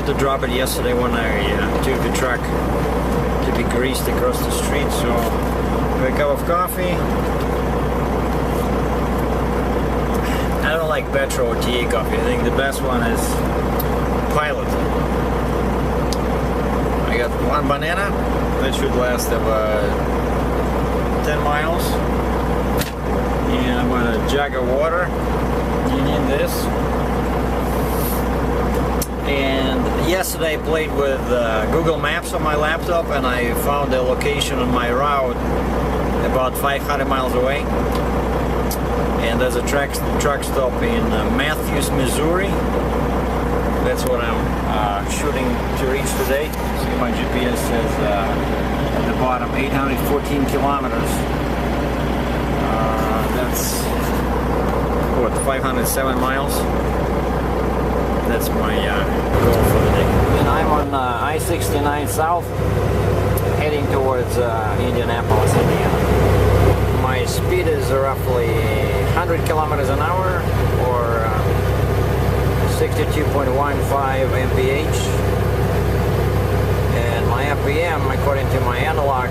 had to drop it yesterday when I took the truck to be greased across the street. So, a cup of coffee. I don't like Petro or TA coffee. I think the best one is Pilot. I got one banana that should last about 10 miles. And I'm going to jug of water. You need this. And yesterday I played with Google Maps on my laptop, and I found a location on my route about 500 miles away. And there's a truck stop in Matthews, Missouri. That's what I'm shooting to reach today. See, my GPS says at the bottom 814 kilometers. That's what, 507 miles. That's my goal for the day. And I'm on I-69 South, heading towards Indianapolis, Indiana. My speed is roughly 100 kilometers an hour, or 62.15 mph. And my RPM, according to my analog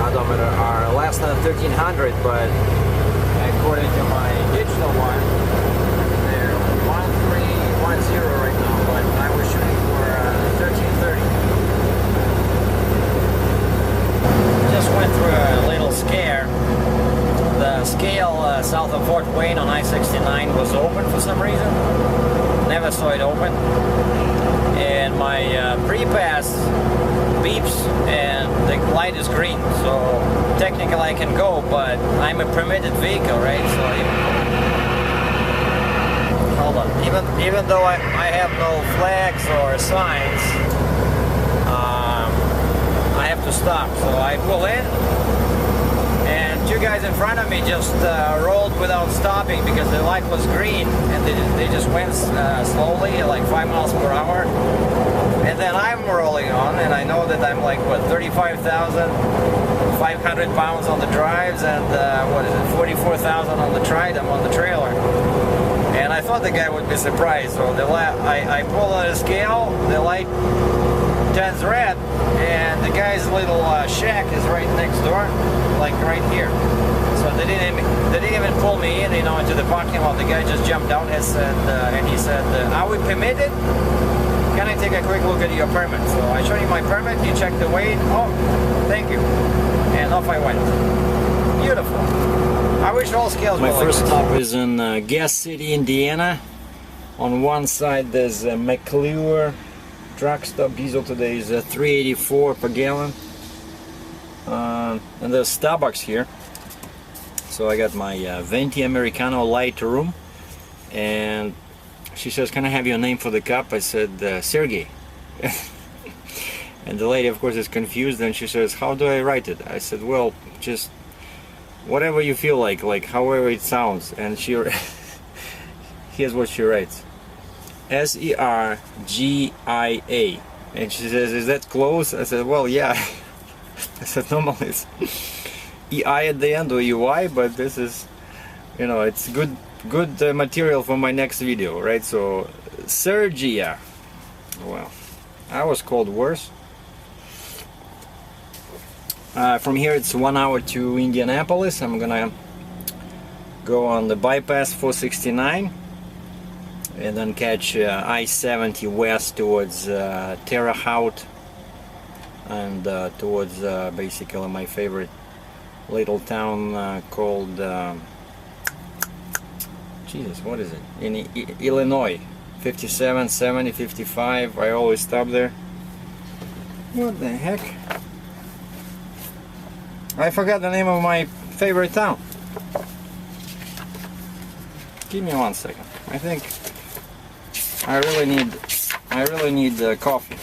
odometer, are less than 1300, but according to my digital one, they're 1310 right now, but I was shooting for 1330. Just went through a little scare. The scale south of Fort Wayne on I-69 was open for some reason. Never saw it open. And my pre-pass beeps and the light is green. So technically I can go, but I'm a permitted vehicle, right? So hold on. Even though I have no flags or signs, I have to stop. So I pull in, and two guys in front of me just rolled without stopping because the light was green, and they just went slowly, like 5 miles per hour. And then I'm rolling on, and I know that I'm like, what, 35,500 pounds on the drives, and what is it, 44,000 on the Tridem on the trailer. And I thought the guy would be surprised. So I pull on the scale, the light turns red, and the guy's little shack is right next door, like right here. So they didn't even pull me in, into the parking lot. The guy just jumped out and he said, "Are we permitted? Can I take a quick look at your permit?" So I showed him my permit. He checked the weight. Oh, thank you. And off I went. Beautiful. I wish all scales were like this. My first stop is in Gas City, Indiana. On one side there's a McClure truck stop. Diesel today is $3.84 per gallon. And there's Starbucks here. So I got my Venti Americano light room. And she says, "Can I have your name for the cup?" I said, "SERGEI." And the lady, of course, is confused, and she says, "How do I write it?" I said, "Well, just whatever you feel like however it sounds." And she here's what she writes: SERGEIA. And she says, "Is that close?" I said, "Well, yeah." I said, "Normally it's EI at the end or UI, but this is, it's good material for my next video, right?" So SERGEI. Well, I was called worse. From here it's 1 hour to Indianapolis. I'm gonna go on the bypass 469 and then catch I-70 west towards Terre Haute and towards basically my favorite little town called Jesus, what is it? In Illinois. 57, 70, 55. I always stop there. What the heck? I forgot the name of my favorite town. Give me 1 second. I think I really need coffee.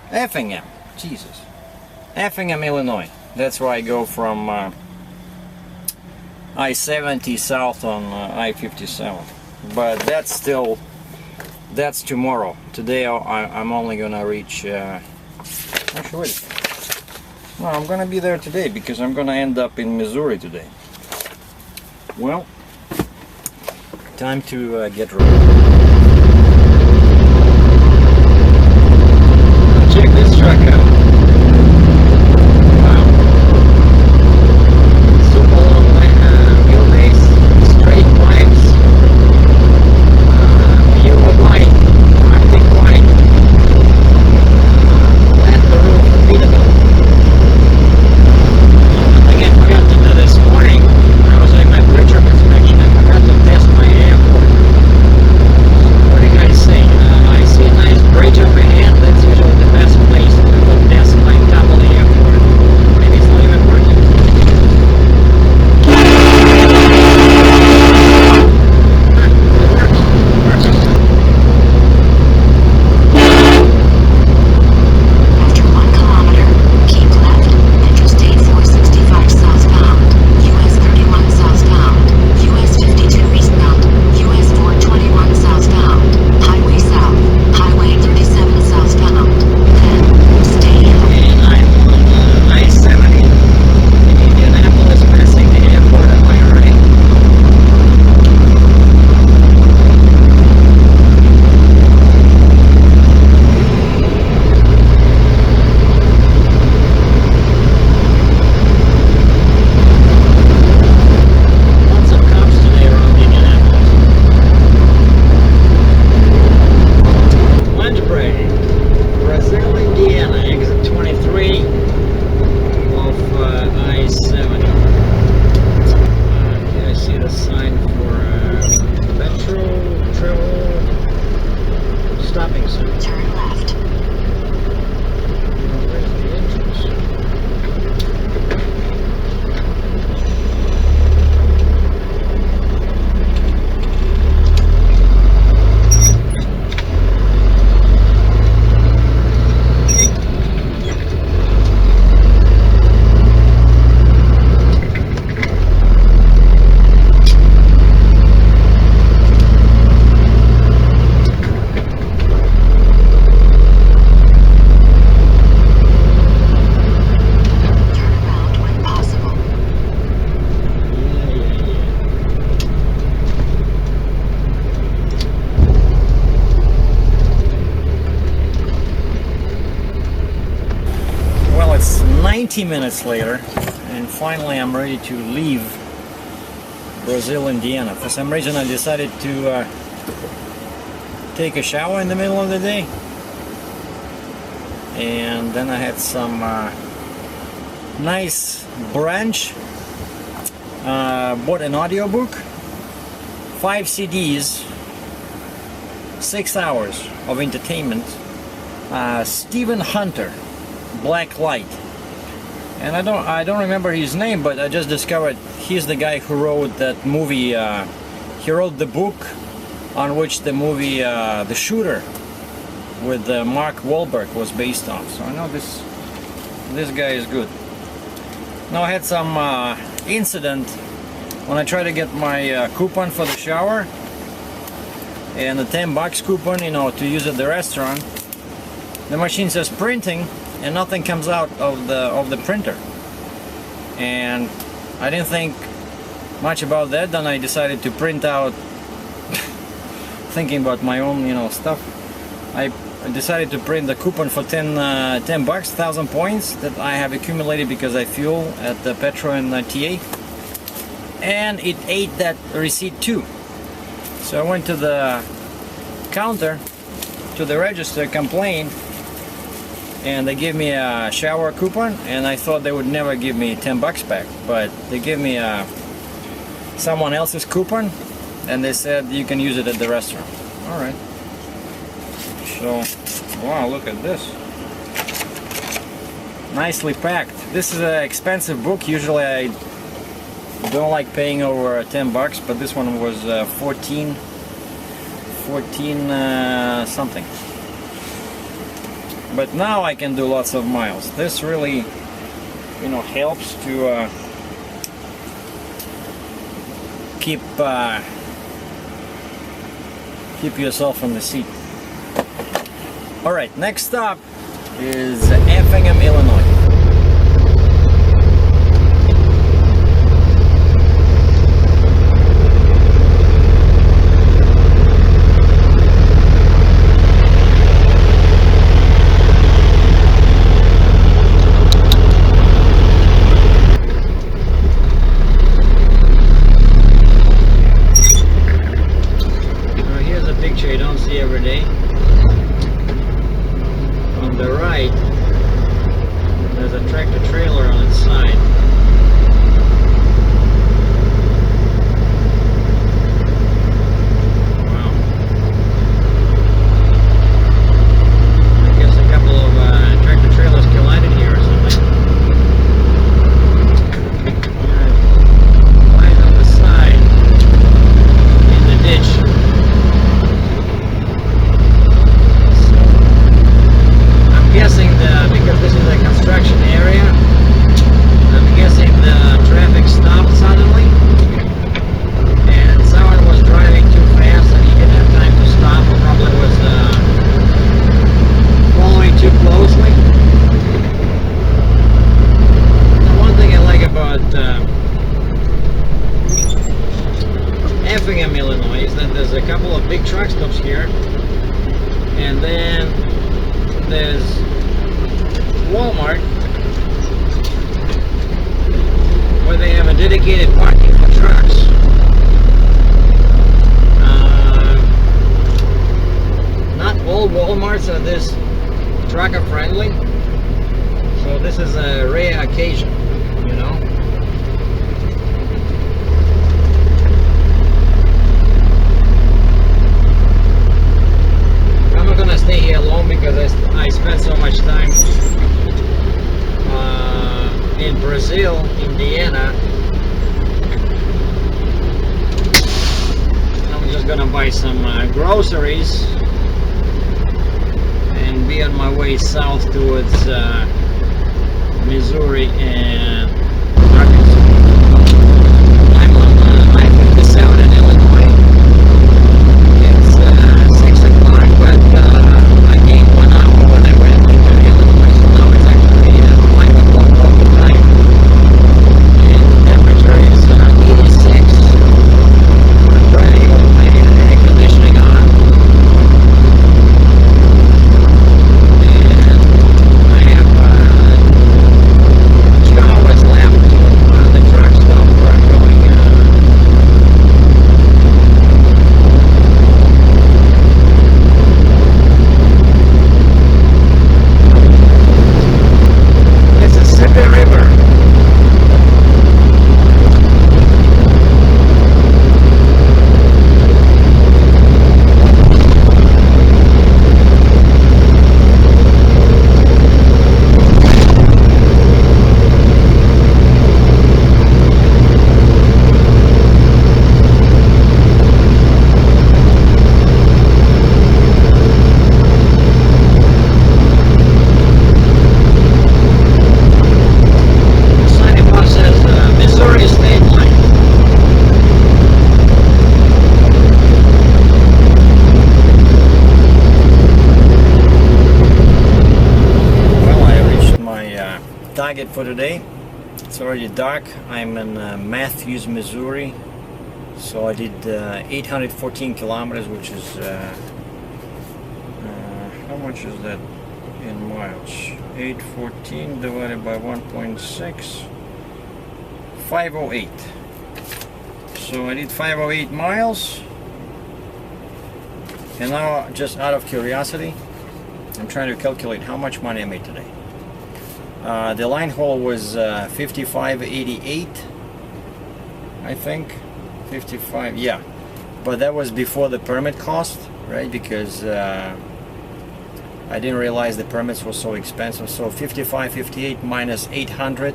Effingham. Jesus. Effingham, Illinois. That's where I go from I-70 south on I-57. But that's tomorrow. Today I'm only gonna reach actually, wait. No, I'm gonna be there today because I'm gonna end up in Missouri today. Well, Time to get ready. Check this truck out. Wow. Super long wheelbase, straight pipes, view of light, Arctic light, flat the roof repeatable. Again, forgot to do this morning. I was doing my pre-trip inspection and forgot to test my airport. What do you guys say? I see a nice bridge up ahead. That's usually the best place to do a test like top of the airport. Maybe it's not even working. After 1 kilometer, keep left. Interstate 465 southbound. US 31 southbound. US 52 eastbound. US 421 southbound. Highway south. Highway 37 southbound. Then, stay in. And I'm on I-70 in Indianapolis, passing the airport on my right. Lots of cops today around Indianapolis. Lunch break. Brazil, Indiana, exit 23 off I-70. Okay, I see the sign for Metro Travel Stopping Center. Turn left. Where's the entrance? Turn around when possible. Well, it's 90 minutes later, and finally I'm ready to leave Brazil, Indiana. For some reason I decided to take a shower in the middle of the day, and then I had some nice brunch, bought an audiobook, 5 CDs, 6 hours of entertainment, Stephen Hunter, Black Light. And I don't remember his name, but I just discovered he's the guy who wrote that movie. He wrote the book on which the movie The Shooter with Mark Wahlberg was based on. So I know this guy is good. Now I had some incident when I tried to get my coupon for the shower and the $10 coupon, you know, to use at the restaurant. The machine says printing, and nothing comes out of the printer. And I didn't think much about that. Then I decided to print out, thinking about my own, you know, stuff. I decided to print the coupon for $10, 1,000 points that I have accumulated because I fuel at the Petro and TA, and it ate that receipt too. So I went to the counter, to the register, complained, and they gave me a shower coupon, and I thought they would never give me $10 back, but they gave me someone else's coupon, and they said you can use it at the restaurant. All right. So, wow, look at this. Nicely packed. This is an expensive book. Usually I don't like paying over $10, but this one was 14 something. But now I can do lots of miles. This really, you know, helps to keep yourself on the seat. All right, next stop is Effingham, Illinois. tractor trailer on its side. Wow. I guess a couple of tractor trailers collided here or something. Right on the side in the ditch. So I'm guessing because this is a construction area, I'm guessing the traffic stopped suddenly and someone was driving too fast and he didn't have time to stop, or probably was following too closely. Now, one thing I like about Effingham, Illinois is that there's a couple of big truck stops here, and then there's Walmart where they have a dedicated parking for trucks. Not all Walmarts are this trucker friendly, so this is a rare occasion, you know. I'm not gonna stay here long because I spent so much time in Brazil, Indiana. I'm just gonna buy some groceries and be on my way south towards Missouri and Arkansas. I'm on I-57 in Illinois. It's 6 o'clock, but I gained 1 hour when I went into Illinois, so now it's actually 5 o'clock local time. And the temperature is 86. I'm driving with my air conditioning on. And I have 2 hours left to the truck stop where I'm going. Mississippi River. Sign above says Missouri State Line. Well, I reached my target for today. It's already dark. I'm in Matthews, Missouri. So I did 814 kilometers, which is how much is that in miles? 814 divided by 1.6, 508. So I did 508 miles. And now, just out of curiosity, I'm trying to calculate how much money I made today. The line haul was 55.88, I think. 55, yeah. But that was before the permit cost, right? Because I didn't realize the permits were so expensive. So 55.58 minus 800,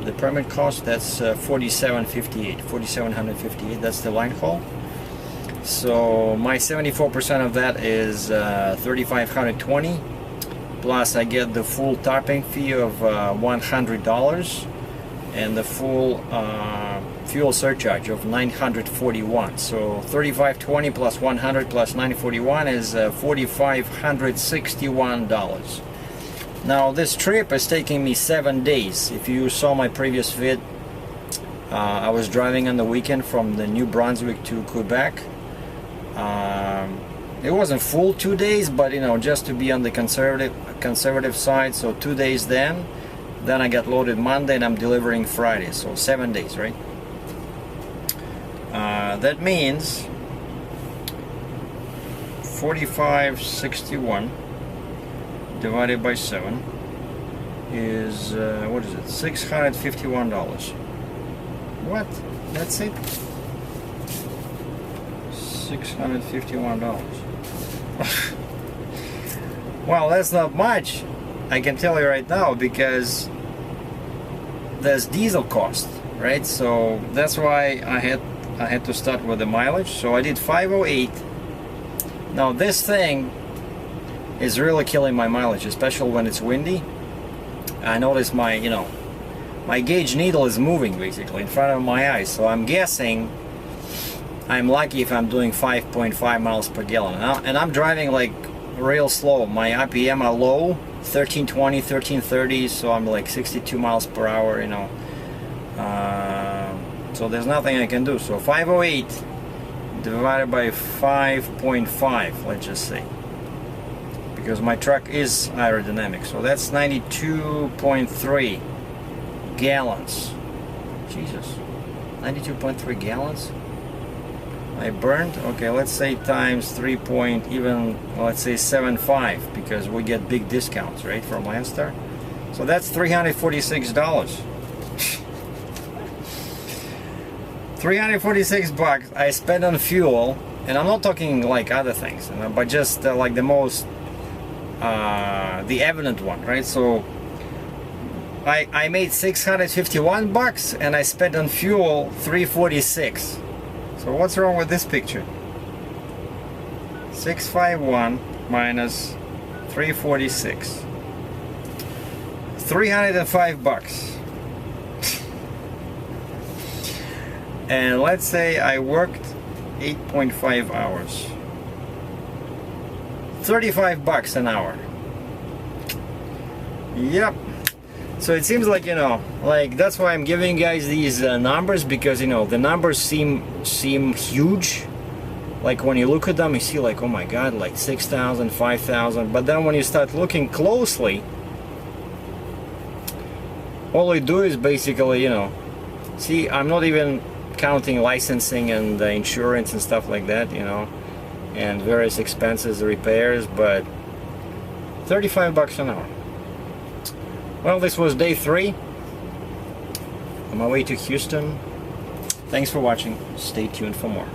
the permit cost, that's 47.58, 4,758. That's the line haul. So my 74% of that is 3,520. Plus I get the full tarping fee of $100 and the full fuel surcharge of $941. So 3,520 plus 100 plus 941 is $4,561. Now this trip is taking me 7 days. If you saw my previous vid, I was driving on the weekend from the New Brunswick to Quebec. It wasn't full 2 days, but you know, just to be on the conservative side. So 2 days then I got loaded Monday and I'm delivering Friday, so 7 days, right? That means 4561 divided by 7 is what is it? $651. What? That's it? $651. Well, that's not much, I can tell you right now, because there's diesel cost, right? So that's why I had to start with the mileage. So I did 508. Now this thing is really killing my mileage, especially when it's windy. I notice my, you know, my gauge needle is moving basically in front of my eyes. So I'm guessing I'm lucky if I'm doing 5.5 miles per gallon. And I'm driving like real slow. My RPM are low, 1320, 1330, so I'm like 62 miles per hour, you know. So there's nothing I can do. So 508 divided by 5.5, let's just say, because my truck is aerodynamic. So that's 92.3 gallons. Jesus, 92.3 gallons I burned. Okay, let's say times 3 point, even let's say 7.5, because we get big discounts, right, from Landstar. So that's $346. 346 bucks I spent on fuel, and I'm not talking like other things, you know, but just like the most the evident one, right? So I made 651 bucks and I spent on fuel 346. So what's wrong with this picture? 651 minus 346. 305 bucks. And let's say I worked 8.5 hours. 35 bucks an hour. Yep. So it seems like, you know, like that's why I'm giving you guys these numbers, because, you know, the numbers seem huge. Like when you look at them, you see like, oh my god, like 6,000, 5,000. But then when you start looking closely, all you do is basically, you know, see, I'm not even counting licensing and insurance and stuff like that, you know, and various expenses, repairs, but 35 bucks an hour. Well, this was day 3 on my way to Houston. Thanks for watching. Stay tuned for more.